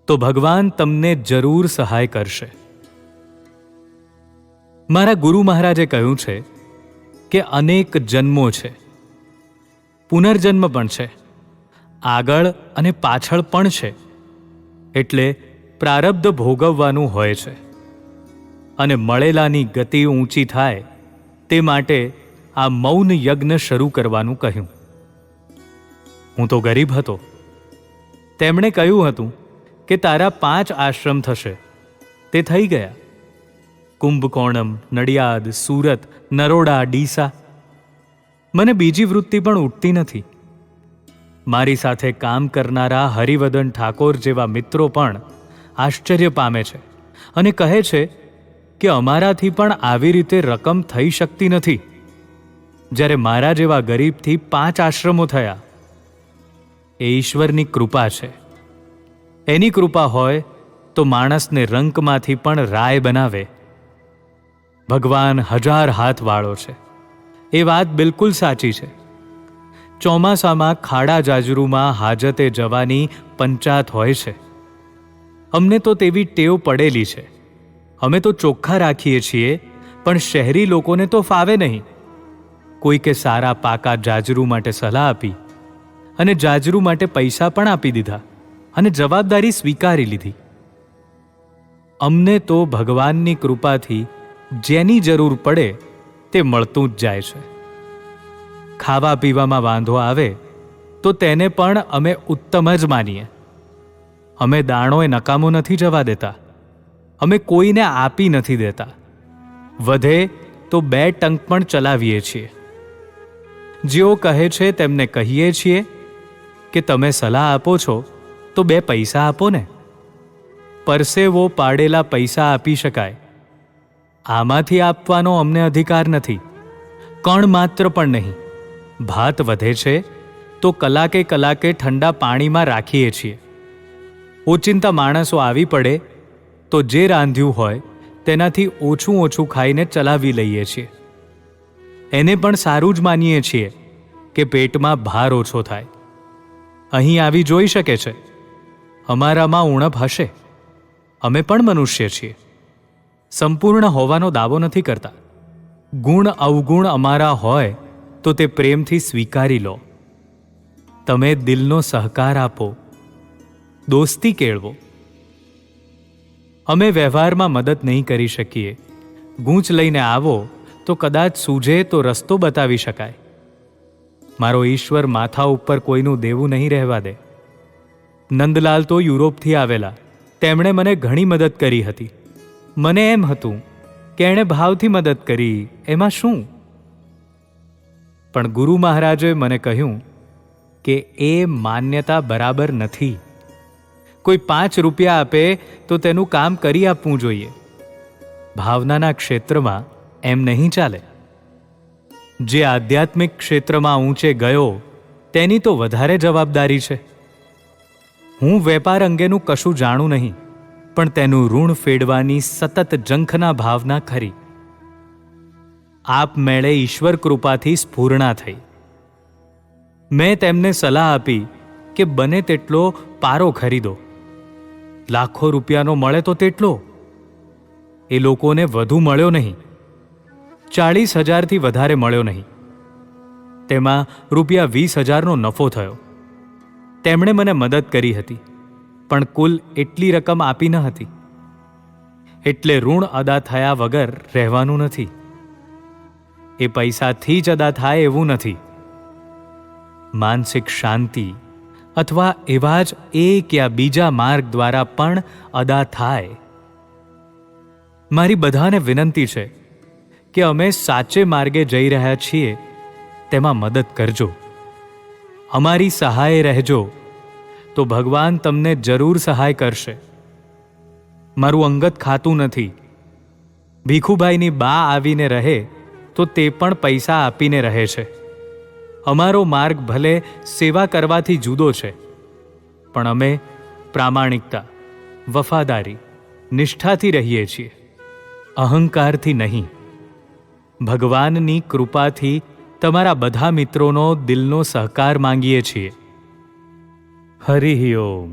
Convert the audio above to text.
તો ભગવાન તમને જરૂર સહાય કરશે. મારા ગુરુ મહારાજે કહ્યું છે કે અનેક જન્મો છે, પુનર્જન્મ પણ છે, આગળ અને પાછળ પણ છે. એટલે પ્રારબ્ધ ભોગવવાનું હોય છે અને મળેલાની ગતિ ઊંચી થાય તે માટે આ મૌન યજ્ઞ શરૂ કરવાનું કહ્યું. હું તો ગરીબ હતો. તેમણે કહ્યું હતું કે તારા 5 આશ્રમ થશે. તે થઈ ગયા. કુંભકોણમ, નડિયાદ, સુરત, નરોડા, ડીસા. મને બીજી વૃત્તિ પણ ઉઠતી નથી. મારી સાથે કામ કરનારા હરિવદન ઠાકોર જેવા મિત્રો પણ આશ્ચર્ય પામે છે અને કહે છે કે અમારાથી પણ આવી રીતે રકમ થઈ શકતી નથી, જ્યારે મારા જેવા ગરીબથી 5 આશ્રમો થયા. એ ઈશ્વરની કૃપા છે. એની કૃપા હોય તો માણસને રંકમાંથી પણ રાય બનાવે. ભગવાન 1000 હાથવાળો છે, એ વાત બિલકુલ સાચી છે. ચોમાસામાં ખાડા જાજરૂમાં હાજતે જવાની પંચાત હોય છે. અમને તો તેવી ટેવ પડેલી છે. અમે તો ચોખ્ખા રાખીએ છીએ, પણ શહેરી લોકોને તો ફાવે નહીં. કોઈકે સારા પાકા જાજરૂ માટે સલાહ આપી અને જાજરૂ માટે પૈસા પણ આપી દીધા અને જવાબદારી સ્વીકારી લીધી. અમને તો ભગવાનની કૃપાથી જેની જરૂર પડે તે મળતું જ જાય છે. ખાવા પીવામાં વાંધો આવે તો તેને પણ અમે ઉત્તમ જ માનીએ. અમે દાણોએ નકામો નથી જવા દેતા. અમે કોઈને આપી નથી દેતા. વધે તો 2 ટંક પણ ચલાવીએ છીએ. જેઓ કહે છે તેમને કહીએ છીએ કે તમે સલાહ આપો છો તો 2 પૈસા આપો ને. પરસેવો પાડેલા પૈસા આપી શકાય. આમાંથી આપવાનો અમને અધિકાર નથી. કણ માત્ર પણ નહીં. ભાત વધે છે તો કલાકે કલાકે ઠંડા પાણીમાં રાખીએ છીએ. ઓચિંતા માણસો આવી પડે તો જે રાંધ્યું હોય તેનાથી ઓછું ખાઈને ચલાવી લઈએ છીએ. એને પણ સારું જ માનીએ છીએ કે પેટમાં ભાર ઓછો થાય. અહીં આવી જોઈ શકે છે. અમારામાં ઉણપ હશે. અમે પણ મનુષ્ય છીએ. સંપૂર્ણ હોવાનો દાવો નથી કરતા. ગુણ અવગુણ અમારા હોય તો તે પ્રેમથી સ્વીકારી લો. તમે દિલનો સહકાર આપો, દોસ્તી કેળવો. અમે વ્યવહારમાં મદદ નહીં કરી શકીએ. ગૂંચ લઈને આવો તો કદાચ સૂઝે તો રસ્તો બતાવી શકાય. મારો ઈશ્વર માથા ઉપર કોઈનું દેવું નહીં રહેવા દે. નંદલાલ તો યુરોપથી આવેલા. તેમણે મને ઘણી મદદ કરી હતી. મને એમ હતું કે એણે ભાવથી મદદ કરી, એમાં શું? પણ ગુરુ મહારાજે મને કહ્યું કે એ માન્યતા બરાબર નથી. કોઈ 5 રૂપિયા આપે તો તેનું કામ કરી આપવું જોઈએ. ભાવનાના ક્ષેત્રમાં એમ નહીં ચાલે. જે આધ્યાત્મિક ક્ષેત્રમાં ઊંચે ગયો તેની તો વધારે જવાબદારી છે. હું વેપાર અંગેનું કશું જાણું નહીં, પણ તેનું ઋણ ફેડવાની સતત ઝંખના ભાવના ખરી. આપમેળે ઈશ્વર કૃપાથી સ્ફૂર્ણા થઈ. મેં તેમને સલાહ આપી કે બને તેટલો પારો ખરીદો. લાખો રૂપિયાનો મળે તો તેટલો. એ લોકોને વધુ મળ્યો નહીં. 40,000થી વધારે મળ્યો નહીં. તેમાં ₹20,000નો નફો થયો. તેમણે મને મદદ કરી હતી, પણ કુલ એટલી રકમ આપી ન હતી. એટલે ઋણ અદા થયા વગર રહેવાનું નથી. એ પૈસાથી જ અદા થાય એવું નથી. માનસિક શાંતિ અથવા એવા જ એક યા બીજા માર્ગ દ્વારા પણ અદા થાય. મારી બધાને વિનંતી છે કે અમે સાચે માર્ગે જઈ રહ્યા છીએ તેમાં મદદ કરજો. અમારી સહાય રહેજો તો ભગવાન તમને જરૂર સહાય કરશે. મારું અંગત ખાતું નથી. ભીખુભાઈની બા આવીને રહે તો તે પણ પૈસા આપીને રહે છે. અમારો માર્ગ ભલે સેવા કરવાથી જુદો છે, પણ અમે પ્રામાણિકતા, વફાદારી, નિષ્ઠાથી રહીએ છીએ, અહંકારથી નહીં. ભગવાનની કૃપાથી તમારા બધા મિત્રોનો દિલનો સહકાર માંગીએ છીએ. હરિ ઓમ.